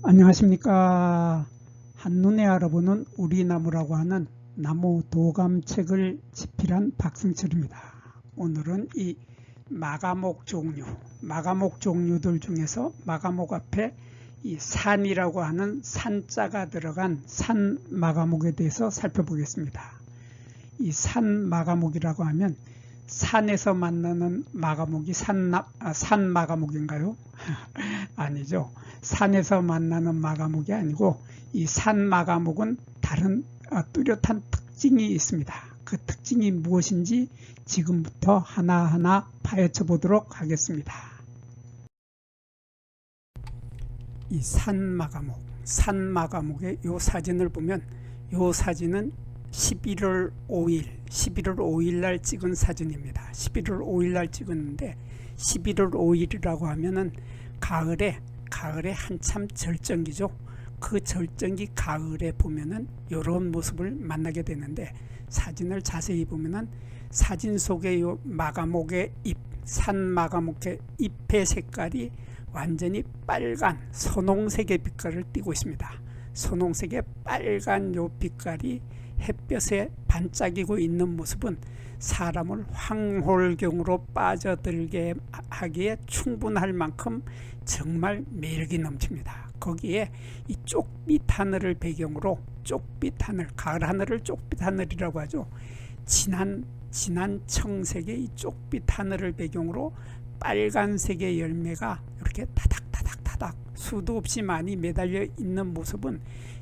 안녕하십니까. 한눈에 알아보는 우리 나무라고 하는 나무 도감책을 집필한 박승철입니다. 오늘은 이 마가목 종류들 중에서 마가목 앞에 이 산이라고 하는 산자가 들어간 산 마가목에 대해서 살펴보겠습니다. 이 산 마가목이라고 하면 산에서 만나는 마가목이 산 마가목인가요? 아니죠. 산에서 만나는 마가목이 아니고 이 산 마가목은 다른 뚜렷한 특징이 있습니다. 그 특징이 무엇인지 지금부터 하나하나 파헤쳐 보도록 하겠습니다. 이 산 마가목의 이 사진을 보면 이 사진은 11월 5일 날 찍은 사진입니다. 11월 5일 날 찍었는데 11월 5일이라고 하면은 가을에 한참 절정기죠. 그 절정기 가을에 보면은 이런 모습을 만나게 되는데 사진을 자세히 보면은 사진 속에 요 마가목의 산 마가목의 잎의 색깔이 완전히 빨간 선홍색의 빛깔을 띠고 있습니다. 선홍색의 빨간 요 빛깔이 햇볕에 반짝이고 있는 모습은 사람을 황홀경으로 빠져들게 하기에 충분할 만큼 정말 매력이 넘칩니다. 거기에 이 쪽빛 하늘을 배경으로 가을 하늘을 쪽빛 하늘이라고 하죠. 진한 청색의 이 쪽빛 하늘을 배경으로 빨간색의 열매가 이렇게 타닥타닥 수도 없이 많이 매달려 있는 모습은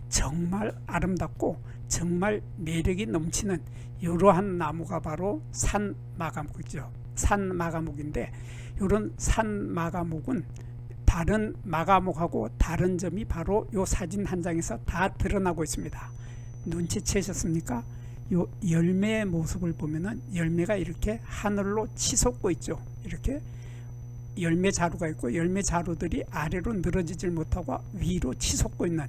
정말 아름답고 정말 매력이 넘치는 이러한 나무가 바로 산 마가목이죠. 산 마가목인데 이런 산 마가목은 다른 마가목하고 다른 점이 바로 이 사진 한 장에서 다 드러나고 있습니다. 눈치채셨습니까? 이 열매의 모습을 보면은 열매가 이렇게 하늘로 치솟고 있죠. 이렇게 열매 자루가 있고 열매 자루들이 아래로 늘어지질 못하고 위로 치솟고 있는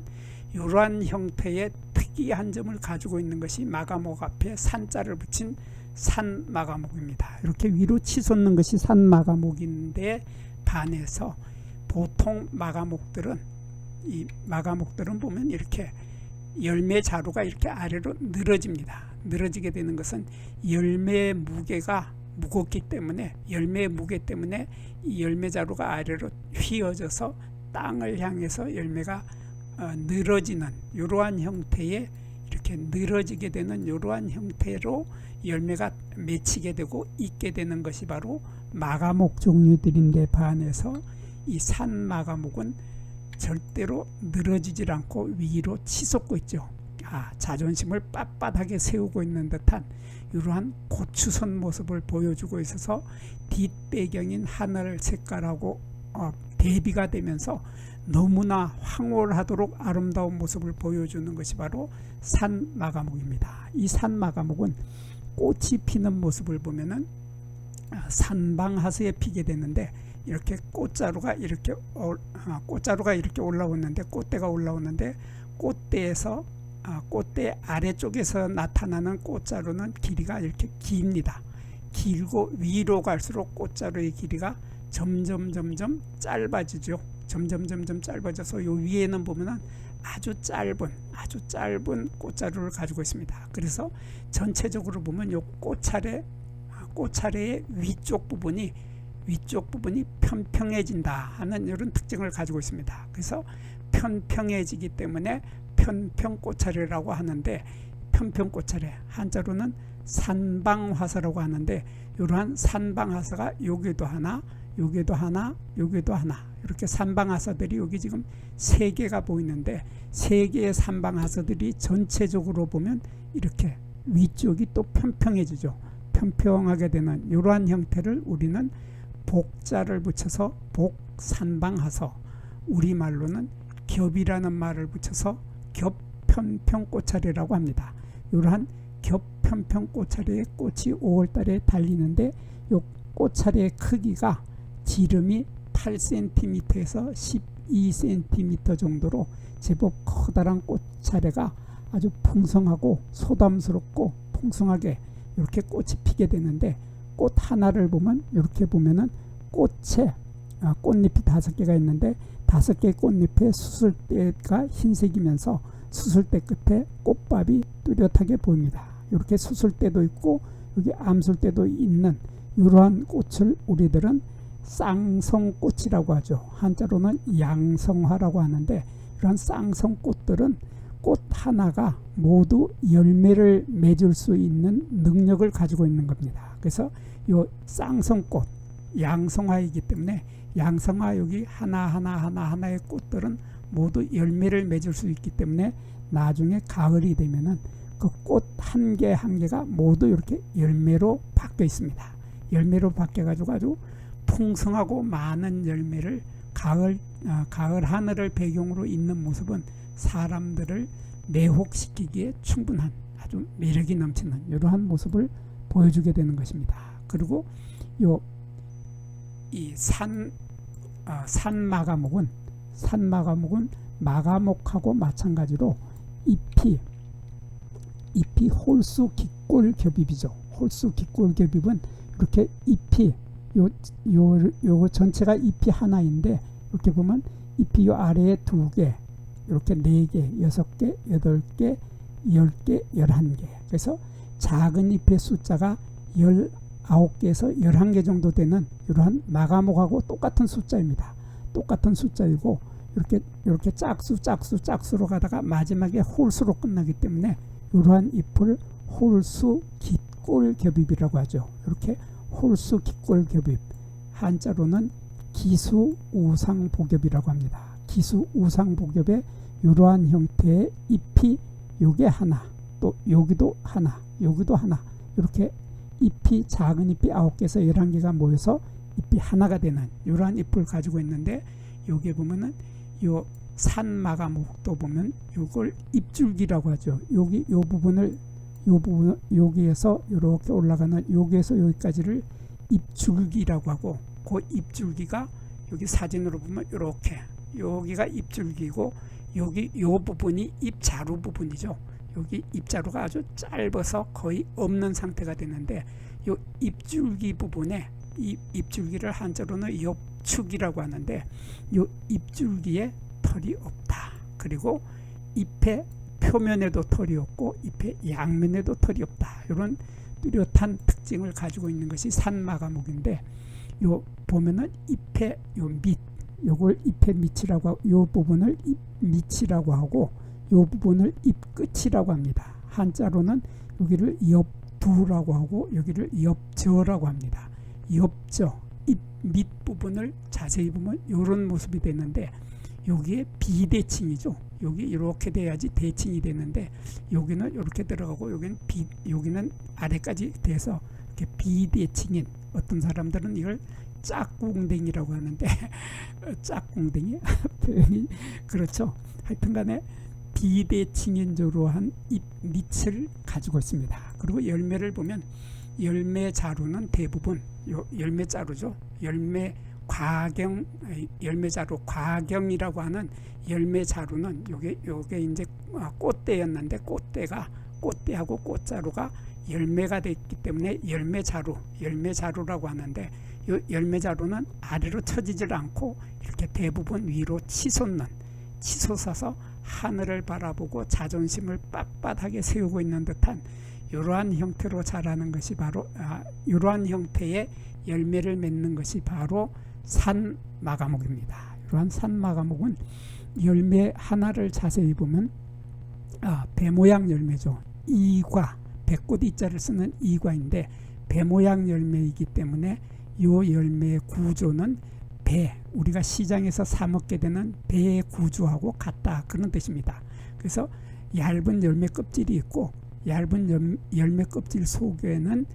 이러한 형태의 특이한 점을 가지고 있는 것이 마가목 앞에 산자를 붙인 산 마가목입니다. 이렇게 위로 치솟는 것이 산 마가목인데 반해서 보통 마가목들은 보면 이렇게 열매 자루가 이렇게 아래로 늘어집니다. 늘어지게 되는 것은 열매의 무게가 무겁기 때문에 열매의 무게 때문에 이 열매 자루가 아래로 휘어져서 땅을 향해서 열매가 늘어지는 이러한 형태의 이렇게 늘어지게 되는 이러한 형태로 열매가 맺히게 되고 있게 되는 것이 바로 마가목 종류들인데 반해서 이 산 마가목은 절대로 늘어지질 않고 위로 치솟고 있죠. 자존심을 빳빳하게 세우고 있는 듯한 이러한 고추선 모습을 보여주고 있어서 뒷배경인 하늘 색깔하고 대비가 되면서 너무나 황홀하도록 아름다운 모습을 보여주는 것이 바로 산 마가목입니다. 이 산 마가목은 꽃이 피는 모습을 보면은 산방하수에 피게 되는데 이렇게 꽃자루가 이렇게 올라오는데 꽃대가 올라오는데 꽃대 아래쪽에서 나타나는 꽃자루는 길이가 이렇게 깁니다. 길고 위로 갈수록 꽃자루의 길이가 점점 짧아지죠. 점점 짧아져서 요 위에는 보면은 아주 짧은 꽃자루를 가지고 있습니다. 그래서 전체적으로 보면 요 꽃차례의 위쪽 부분이 편평해진다 하는 이런 특징을 가지고 있습니다. 그래서 편평해지기 때문에 편평꽃차례라고 하는데 편평꽃차례 한자로는 산방화사라고 하는데 이러한 산방화사가 여기도 하나 이렇게 산방화사들이 여기 지금 3개가 보이는데 3개의 산방화사들이 전체적으로 보면 이렇게 위쪽이 또 편평해지죠. 편평하게 되는 이러한 형태를 우리는 복자를 붙여서 복산방하서 우리말로는 겹이라는 말을 붙여서 겹편평꽃차례라고 합니다. 이러한 겹편평꽃차례의 꽃이 5월달에 달리는데 이 꽃차례의 크기가 지름이 8cm에서 12cm 정도로 제법 커다란 꽃차례가 아주 풍성하고 소담스럽고 풍성하게 이렇게 꽃이 피게 되는데 꽃 하나를 보면 이렇게 보면은 꽃의 꽃잎이 5개가 있는데 5개의 꽃잎에 수술대가 흰색이면서 수술대 끝에 꽃밥이 뚜렷하게 보입니다. 이렇게 수술대도 있고 여기 암술대도 있는 이러한 꽃을 우리들은 쌍성꽃이라고 하죠. 한자로는 양성화라고 하는데 이러한 쌍성꽃들은 꽃 하나가 모두 열매를 맺을 수 있는 능력을 가지고 있는 겁니다. 그래서 이 쌍성꽃 양성화이기 때문에 양성화 여기 하나의 꽃들은 모두 열매를 맺을 수 있기 때문에 나중에 가을이 되면은 그 꽃 한 개 한 개가 모두 이렇게 열매로 바뀌어 있습니다. 열매로 바뀌어 가지고 아주 풍성하고 많은 열매를 가을 하늘을 배경으로 있는 모습은 사람들을 매혹시키기에 충분한 아주 매력이 넘치는 이러한 모습을 보여주게 되는 것입니다. 그리고 이 산마가목은 마가목하고 마찬가지로 잎이 홀수깃골겹입이죠. 홀수깃골겹입은 이렇게 잎이 요 전체가 잎이 하나인데 이렇게 보면 잎이 요 아래에 2개, 이렇게 4개, 6개, 8개, 10개, 11개. 그래서 작은 잎의 숫자가 19개에서 11개 정도 되는 이러한 마가목하고 똑같은 숫자입니다. 똑같은 숫자이고 이렇게 짝수로 가다가 마지막에 홀수로 끝나기 때문에 이러한 잎을 홀수깃골겹입이라고 하죠. 이렇게 홀수깃골겹입, 한자로는 기수우상복엽이라고 합니다. 기수우상복엽의 이러한 형태의 잎이 요게 하나, 또 여기도 하나, 여기도 하나, 이렇게 잎이 작은 잎이 9개에서 11개가 모여서 잎이 하나가 되는 이러한 잎을 가지고 있는데, 여기에 보면은 요 산마가목도 보면 요걸 잎줄기라고 하죠. 요 부분을 여기에서 이렇게 올라가는 여기에서 여기까지를 잎줄기라고 하고, 그 잎줄기가 여기 사진으로 보면 이렇게 여기가 잎줄기고 여기 요 부분이 잎자루 부분이죠. 여기 잎자루가 아주 짧아서 거의 없는 상태가 되는데, 요 잎줄기 부분에 이 잎줄기를 한자로는 엽축이라고 하는데, 요 잎줄기에 털이 없다. 그리고 잎의 표면에도 털이 없고 잎의 양면에도 털이 없다. 이런 뚜렷한 특징을 가지고 있는 것이 산마가목인데, 요 보면은 잎의 요 밑, 요걸 잎의 밑이라고 하고, 요 부분을 잎 밑이라고 하고, 요 부분을 잎 끝이라고 합니다. 한자로는 여기를 엽두라고 하고 여기를 엽저라고 합니다. 엽저, 잎 밑 부분을 자세히 보면 이런 모습이 되는데, 여기에 비대칭이죠. 여기 이렇게 돼야지 대칭이 되는데, 여기는 이렇게 들어가고 여기는 아래까지 돼서 이렇게 비대칭인, 어떤 사람들은 이걸 짝꿍댕이라고 하는데 짝꿍댕이 표현이 그렇죠. 하여튼간에 비대칭인조로한 잎 밑을 가지고 있습니다. 그리고 열매를 보면 열매 자루는 대부분 열매자루죠. 열매자루 과경이라고 하는 열매자루는 요게 이제 꽃대였는데, 꽃대하고 꽃자루가 열매가 됐기 때문에 열매자루라고 하는데, 요 열매자루는 아래로 처지질 않고 이렇게 대부분 위로 치솟아서 하늘을 바라보고 자존심을 빳빳하게 세우고 있는 듯한 이러한 형태로 자라는 것이 바로 이러한 형태의 열매를 맺는 것이 바로 산마가목입니다. 이러한 산마가목은 열매 하나를 자세히 보면 배 모양 열매죠. 이과, 배꽃 이자를 쓰는 이과인데 배 모양 열매이기 때문에 이 열매의 구조는 배, 우리가 시장에서 사 먹게 되는 배의 구조하고 같다, 그런 뜻입니다. 그래서 얇은 열매 껍질이 있고, 얇은 열매 껍질 속에는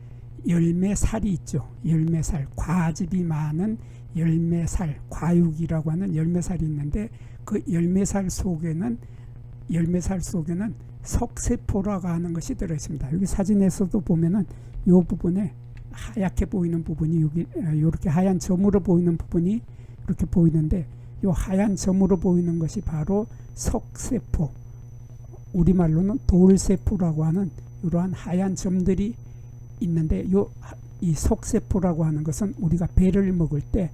열매살이 있죠. 열매살, 과즙이 많은 열매살, 과육이라고 하는 열매살이 있는데, 그 열매살 속에는 석세포라고 하는 것이 들어있습니다. 여기 사진에서도 보면은 이 부분에 하얗게 보이는 부분이 여기 이렇게 하얀 점으로 보이는 부분이 이렇게 보이는데, 이 하얀 점으로 보이는 것이 바로 석세포, 우리말로는 돌세포라고 하는 이러한 하얀 점들이 있는데, 이 석세포라고 하는 것은 우리가 배를 먹을 때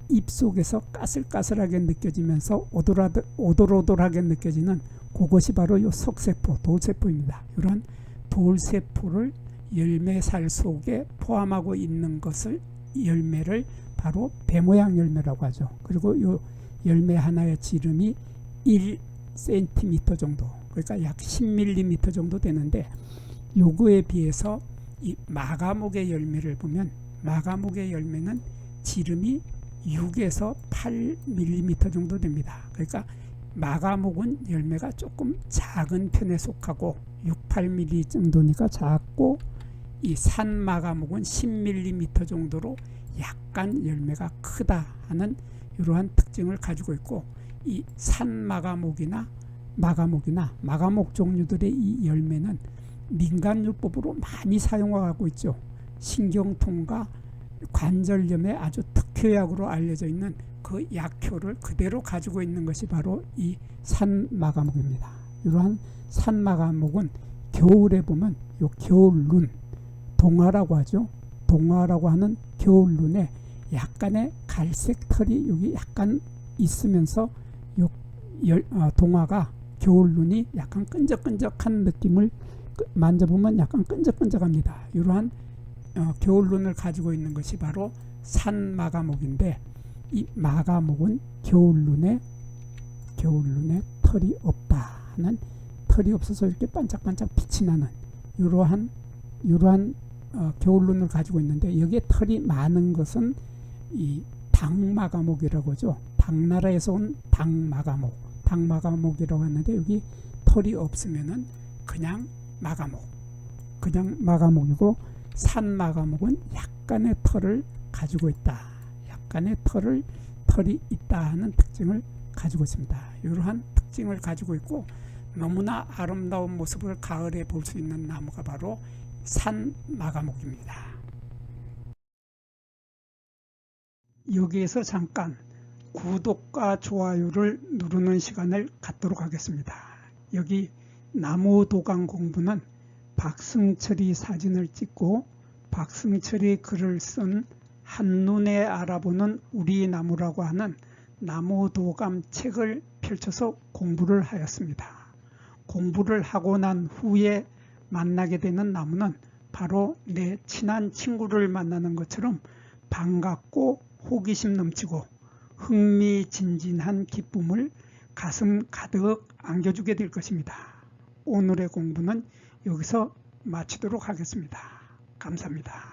입속에서 까슬까슬하게 느껴지면서 오돌오돌하게 느껴지는 그것이 바로 요 속세포, 돌세포입니다. 이런 돌세포를 열매살 속에 포함하고 있는 것을 열매를 바로 배 모양 열매라고 하죠. 그리고 요 열매 하나의 지름이 1cm 정도, 그러니까 약 10mm 정도 되는데, 요거에 비해서 이 마가목의 열매를 보면 마가목의 열매는 지름이 6에서 8mm 정도 됩니다. 그러니까 마가목은 열매가 조금 작은 편에 속하고 6, 8mm 정도니까 작고, 이 산마가목은 10mm 정도로 약간 열매가 크다 하는 이러한 특징을 가지고 있고, 이 산마가목이나 마가목 종류들의 이 열매는 민간요법으로 많이 사용하고 있죠. 신경통과 관절염에 아주 특효약으로 알려져 있는 그 약효를 그대로 가지고 있는 것이 바로 이 산마가목입니다. 이러한 산마가목은 겨울에 보면 요 겨울눈, 동화라고 하죠. 동화라고 하는 겨울눈에 약간의 갈색 털이 여기 약간 있으면서 요 동화가 겨울눈이 약간 끈적끈적한 느낌을 만져보면 약간 끈적끈적합니다. 이러한 겨울눈을 가지고 있는 것이 바로 산마가목인데, 이 마가목은 겨울눈에 털이 없다 하는, 털이 없어서 이렇게 반짝반짝 빛이 나는 이러한 겨울눈을 가지고 있는데, 여기에 털이 많은 것은 이 당마가목이라고 하죠. 당나라에서 온 당마가목이라고 하는데, 여기 털이 없으면은 그냥 마가목이고, 산마가목은 약간의 털을 가지고 있다, 약간의 털이 있다 하는 특징을 가지고 있습니다. 이러한 특징을 가지고 있고, 너무나 아름다운 모습을 가을에 볼 수 있는 나무가 바로 산마가목입니다. 여기에서 잠깐 구독과 좋아요를 누르는 시간을 갖도록 하겠습니다. 여기 나무도감 공부는 박승철이 사진을 찍고 박승철이 글을 쓴 한눈에 알아보는 우리 나무라고 하는 나무도감 책을 펼쳐서 공부를 하였습니다. 공부를 하고 난 후에 만나게 되는 나무는 바로 내 친한 친구를 만나는 것처럼 반갑고 호기심 넘치고 흥미진진한 기쁨을 가슴 가득 안겨주게 될 것입니다. 오늘의 공부는 여기서 마치도록 하겠습니다. 감사합니다.